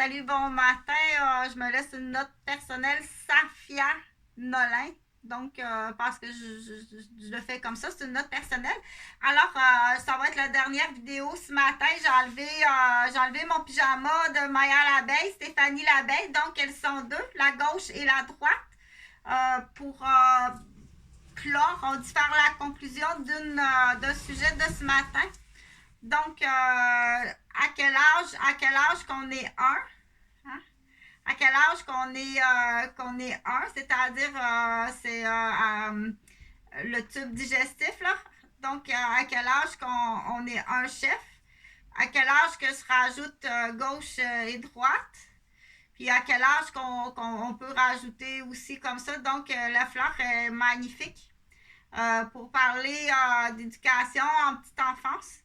salut, bon matin. Je me laisse une note personnelle, Safia Nolin. Donc, parce que je le fais comme ça, c'est une note personnelle. Alors, ça va être la dernière vidéo ce matin. J'ai enlevé mon pyjama de Maya l'abeille, Stéphanie l'abeille. Donc, elles sont deux, la gauche et la droite, pour clore. On dit faire la conclusion d'un sujet de ce matin. Donc, à quel âge qu'on est un? Hein? À quel âge qu'on est un? C'est-à-dire, c'est le tube digestif, là. Donc, à quel âge qu'on est un chef? À quel âge que se rajoute gauche et droite? Puis à quel âge qu'on peut rajouter aussi comme ça. Donc, la fleur est magnifique pour parler d'éducation en petite enfance,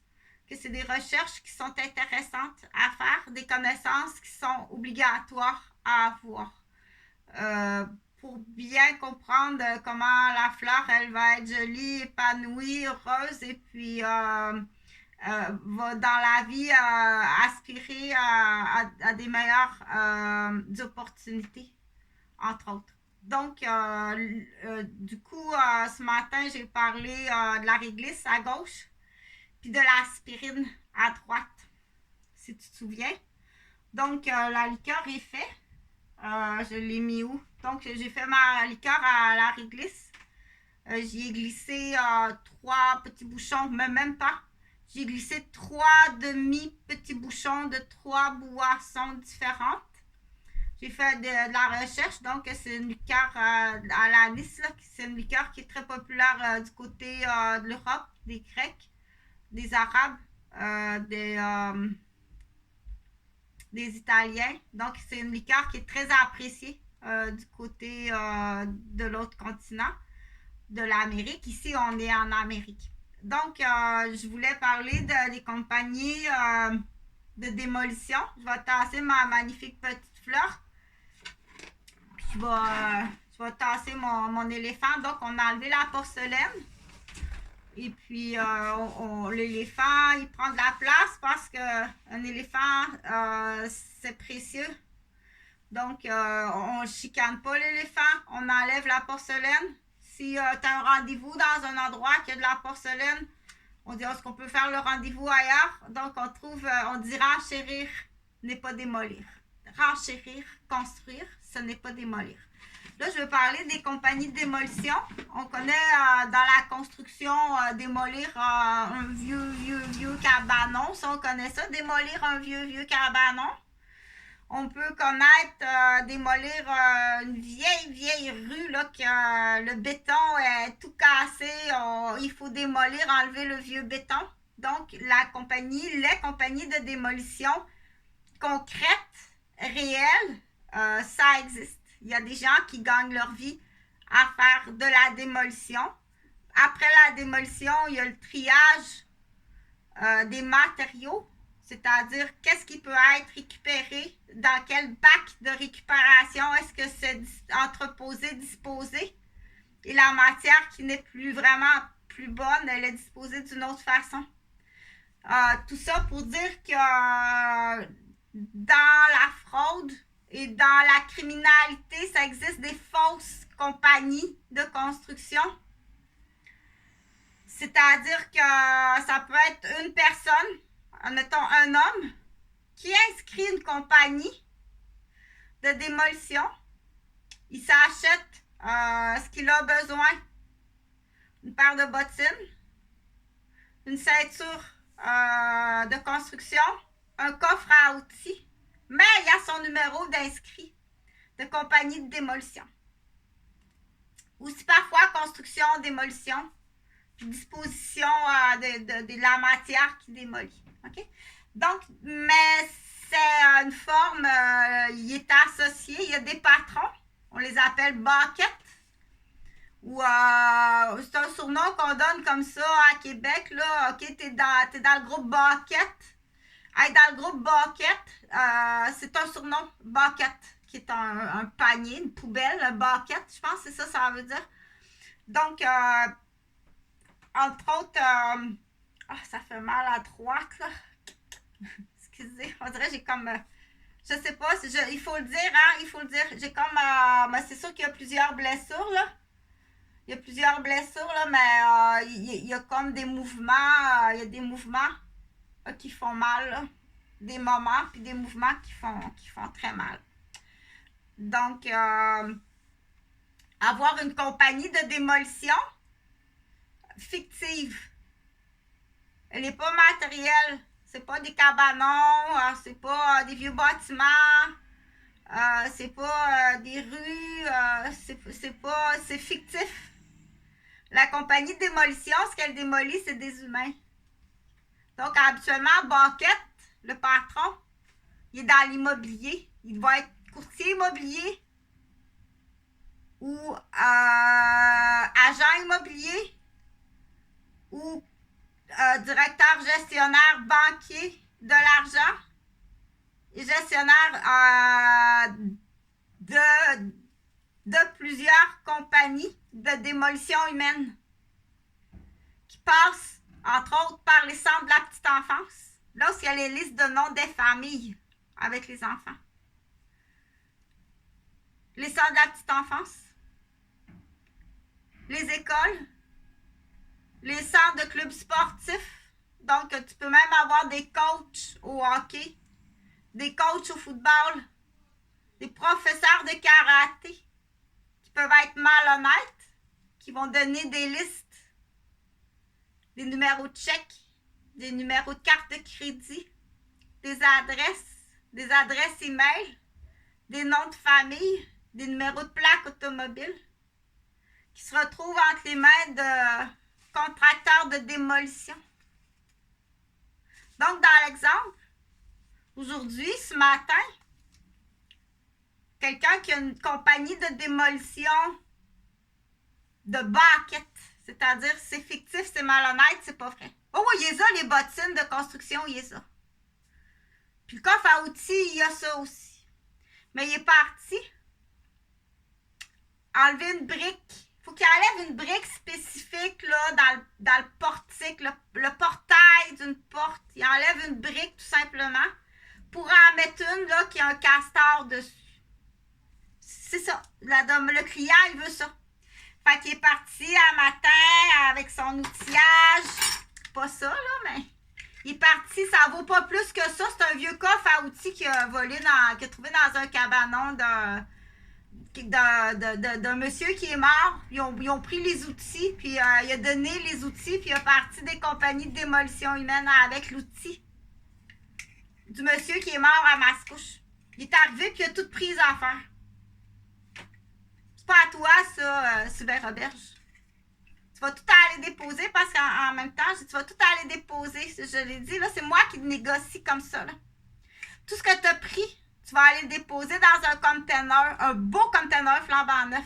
que c'est des recherches qui sont intéressantes à faire, des connaissances qui sont obligatoires à avoir. Pour bien comprendre comment la fleur, elle va être jolie, épanouie, heureuse, et puis va dans la vie aspirer à des meilleures opportunités, entre autres. Donc, du coup, ce matin, j'ai parlé de la réglisse à gauche, puis de l'aspirine à droite, si tu te souviens. Donc, la liqueur est faite. Je l'ai mis où? Donc, j'ai fait ma liqueur à la réglisse. J'y ai glissé 3 petits bouchons, mais même pas. J'ai glissé 3 demi-petits bouchons de 3 boissons différentes. J'ai fait de la recherche, donc c'est une liqueur à l'anis, c'est une liqueur qui est très populaire du côté de l'Europe, des Grecs, des Arabes, des Italiens. Donc c'est une liqueur qui est très appréciée du côté de l'autre continent, de l'Amérique. Ici, on est en Amérique. Donc, je voulais parler des compagnies de démolition. Je vais tasser ma magnifique petite fleur. Je vais tasser mon éléphant. Donc, on a enlevé la porcelaine. Et puis, l'éléphant, il prend de la place parce qu'un éléphant, c'est précieux. Donc, on ne chicane pas l'éléphant. On enlève la porcelaine. Si tu as un rendez-vous dans un endroit qui a de la porcelaine, on dit est-ce qu'on peut faire le rendez-vous ailleurs? Donc, on dit renchérir n'est pas démolir. Renchérir, construire, ce n'est pas démolir. Là, je veux parler des compagnies de démolition. On connaît dans la construction démolir un vieux cabanon. Ça, on connaît ça, démolir un vieux cabanon. On peut connaître démolir une vieille rue, là, que le béton est tout cassé. Il faut démolir, enlever le vieux béton. Donc, les compagnies de démolition concrètes, réelles, ça existe. Il y a des gens qui gagnent leur vie à faire de la démolition. Après la démolition, il y a le triage des matériaux, c'est-à-dire qu'est-ce qui peut être récupéré, dans quel bac de récupération est-ce que c'est entreposé, disposé, et la matière qui n'est plus vraiment plus bonne, elle est disposée d'une autre façon. Tout ça pour dire que dans la fraude et dans la criminalité, ça existe des fausses compagnies de construction. C'est-à-dire que ça peut être une personne, admettons un homme, qui inscrit une compagnie de démolition. Il s'achète ce qu'il a besoin. Une paire de bottines, une ceinture de construction, un coffre à outils, mais il y a son numéro d'inscrit de compagnie de démolition. Aussi parfois construction, démolition, puis disposition de la matière qui démolit. Okay? Donc, mais c'est une forme, il est associé, il y a des patrons, on les appelle buckets, ou c'est un surnom qu'on donne comme ça à Québec, là, ok, t'es dans le groupe bucket. Hey, dans le groupe bucket, c'est un surnom, bucket, qui est un panier, une poubelle, un bucket, je pense que c'est ça, ça veut dire. Donc, entre autres, ça fait mal à droite, là. Excusez, on dirait que j'ai comme Je sais pas, il faut le dire, hein, il faut le dire. J'ai comme, c'est sûr qu'il y a plusieurs blessures, là. Il y a plusieurs blessures, là, mais il y a comme des mouvements, il y a des mouvements qui font mal, là. Des moments, puis des mouvements qui font très mal. Donc, avoir une compagnie de démolition fictive. Elle n'est pas matérielle. C'est pas des cabanons, c'est pas des vieux bâtiments, c'est pas des rues, c'est fictif. La compagnie de démolition, ce qu'elle démolit, c'est des humains. Donc, habituellement, Bucket, le patron, il est dans l'immobilier. Il va être courtier immobilier ou agent immobilier ou directeur gestionnaire banquier de l'argent et gestionnaire de plusieurs compagnies de démolition humaine qui passent, entre autres, par les centres de la petite enfance. Là où il y a les listes de noms des familles avec les enfants. Les centres de la petite enfance. Les écoles. Les centres de clubs sportifs. Donc, tu peux même avoir des coachs au hockey, des coachs au football, des professeurs de karaté qui peuvent être malhonnêtes, qui vont donner des listes, des numéros de chèque, des numéros de carte de crédit, des adresses email, des noms de famille, des numéros de plaque automobile qui se retrouvent entre les mains de contracteurs de démolition. Donc, dans l'exemple, aujourd'hui, ce matin, quelqu'un qui a une compagnie de démolition de bucket, c'est-à-dire c'est fictif, c'est malhonnête, c'est pas vrai. Oh oui, il y a ça, les bottines de construction, il y a ça. Puis le coffre à outils, il y a ça aussi. Mais il est parti enlever une brique. Il faut qu'il enlève une brique spécifique là, dans le portique, le portail d'une porte. Il enlève une brique tout simplement pour en mettre une là, qui a un castor dessus. C'est ça. Le client, il veut ça. Fait qu'il est parti un matin avec son outillage. Pas ça, là, mais il est parti. Ça vaut pas plus que ça. C'est un vieux coffre à outils qu'il a volé, qu'il a trouvé dans un cabanon d'un monsieur qui est mort. Ils ont pris les outils, puis il a donné les outils, puis il a parti des compagnies de démolition humaine avec l'outil du monsieur qui est mort à Mascouche. Il est arrivé, puis il a tout pris les affaires. C'est pas à toi, ça, Sylvain Roberge. Tu vas tout aller déposer, parce qu'en même temps, tu vas tout aller déposer. Je l'ai dit, là, c'est moi qui négocie comme ça, là. Tout ce que tu as pris, tu vas aller le déposer dans un container, un beau container flambant neuf.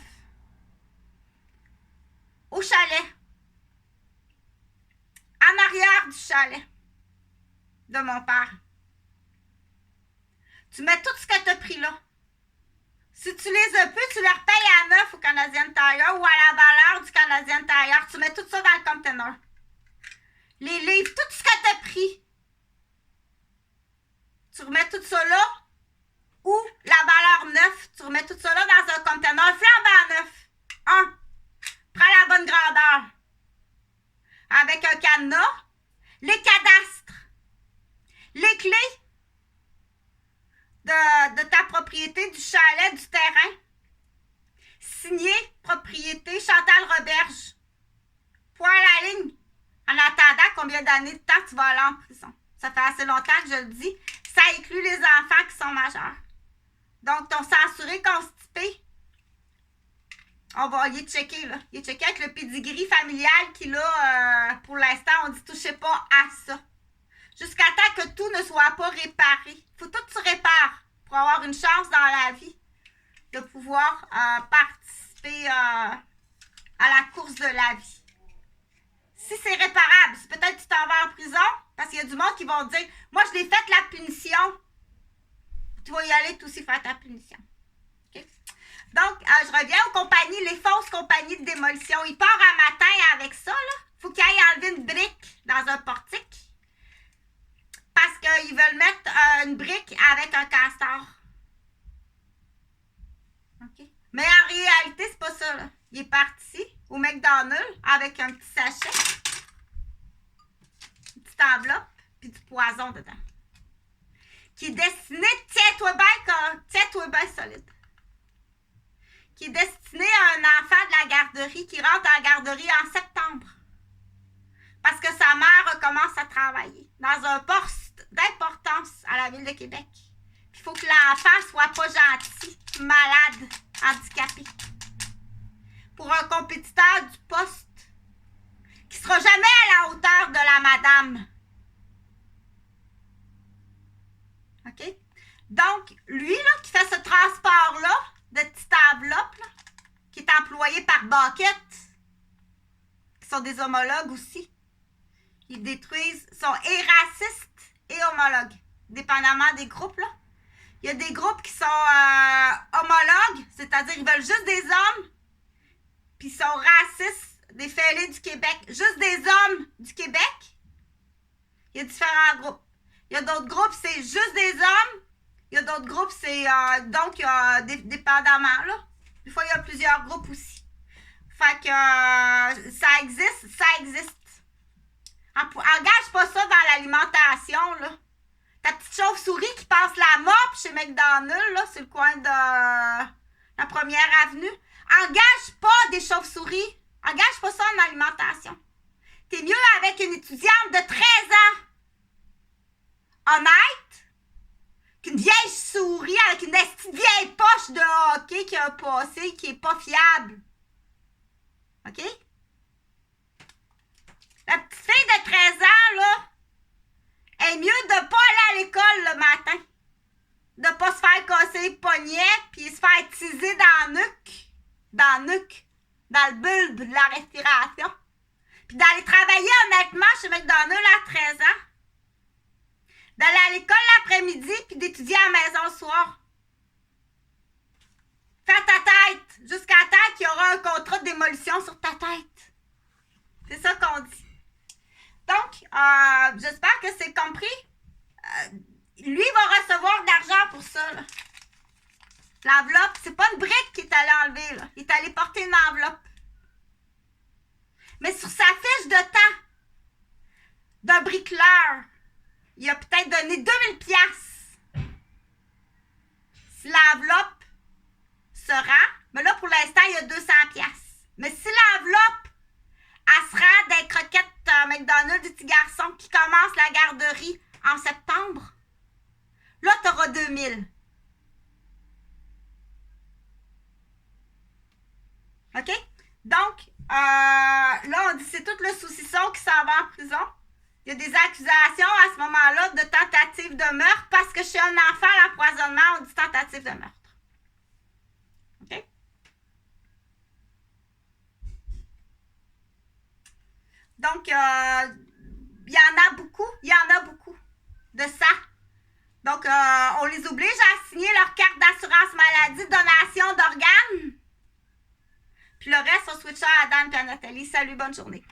Au chalet. En arrière du chalet de mon père. Tu mets tout ce que tu as pris là. Si tu les as plus, tu les repayes à neuf au Canadian Tire ou à la valeur du Canadian Tire. Tu mets tout ça dans le container. Les livres, tout ce que tu as pris. Tu remets tout ça là. Ou la valeur neuf, tu remets tout ça là dans un container flambant neuf. Prends la bonne grandeur. Avec un cadenas, les cadastres, les clés de ta propriété, du chalet, du terrain. Signé propriété Chantal Roberge. Point à la ligne. En attendant combien d'années de temps tu vas aller en prison. Ça fait assez longtemps que je le dis. Ça inclut les enfants qui sont majeurs. Donc, ton censuré constipé, il est checké, là. Il est checké avec le pedigree familial qu'il a, pour l'instant, on dit touchez pas à ça. Jusqu'à temps que tout ne soit pas réparé. Il faut tout se réparer pour avoir une chance dans la vie de pouvoir participer à la course de la vie. Si c'est réparable, si peut-être tu t'en vas en prison, parce qu'il y a du monde qui vont dire « Moi, je l'ai fait la punition. » Tu vas y aller, toi aussi, faire ta punition. Okay? Donc, je reviens aux compagnies, les fausses compagnies de démolition. Il part un matin avec ça, là. Faut qu'il aille enlever une brique dans un portique. parce qu'ils veulent mettre une brique avec un castor. OK? Mais en réalité, c'est pas ça, là. Il est parti au McDonald's avec un petit sachet, une petite enveloppe, puis du poison dedans. Qui est destiné, tiens-toi bien solide. Qui est destiné à un enfant de la garderie qui rentre en garderie en septembre. Parce que sa mère recommence à travailler dans un poste d'importance à la Ville de Québec. Il faut que l'enfant soit pas gentil, malade, handicapé. Pour un compétiteur du poste qui sera jamais à la hauteur de la madame. OK? Donc, lui, là, qui fait ce transport-là, de petite enveloppe, là, qui est employé par Bucket, qui sont des homologues aussi. Ils détruisent, sont et racistes et homologues, dépendamment des groupes, là. Il y a des groupes qui sont homologues, c'est-à-dire ils veulent juste des hommes, puis ils sont racistes, des fêlés du Québec, juste des hommes du Québec. Il y a différents groupes. Il y a d'autres groupes, c'est juste des hommes. Il y a d'autres groupes, c'est donc il y a dépendamment, là. Des fois, il y a plusieurs groupes aussi. Fait que ça existe. Engage pas ça dans l'alimentation, là. Ta petite chauve-souris qui passe la mop chez McDonald's, là, c'est le coin de la Première Avenue. Engage pas des chauves-souris. Engage pas ça en alimentation. T'es mieux avec une étudiante de 13 ans. Honnête. Qu'une vieille souris avec une vieille poche de hockey qui a passé, qui est pas fiable. OK? La petite fille de 13 ans, là, est mieux de pas aller à l'école le matin. De pas se faire casser les poignets puis se faire teaser dans le nuque, dans le bulbe de la respiration. Puis d'aller travailler honnêtement chez McDonald's à 13 ans. D'aller à l'école l'après-midi puis d'étudier à la maison le soir. Fais ta tête jusqu'à temps qu'il y aura un contrat de démolition sur ta tête. C'est ça qu'on dit. Donc, j'espère que c'est compris. Lui va recevoir de l'argent pour ça. Là. L'enveloppe, c'est pas une brique qu'il est allé enlever. Là. Il est allé porter une enveloppe. Mais sur sa fiche de temps d'un bricoleur, il a peut-être donné 2000 $. Si l'enveloppe se rend, mais là, pour l'instant, il y a 200 $. Mais si l'enveloppe, elle se rend des croquettes McDonald's du petit garçon qui commence la garderie en septembre, là, tu auras 2000. OK? Donc, là, on dit c'est tout le saucisson qui s'en va en prison. Il y a des accusations à ce moment-là de tentative de meurtre parce que chez un enfant, l'empoisonnement, on dit tentative de meurtre. OK? Donc, il y en a beaucoup de ça. Donc, on les oblige à signer leur carte d'assurance maladie, donation d'organes. Puis le reste, on switch à Adam et à Nathalie. Salut, bonne journée.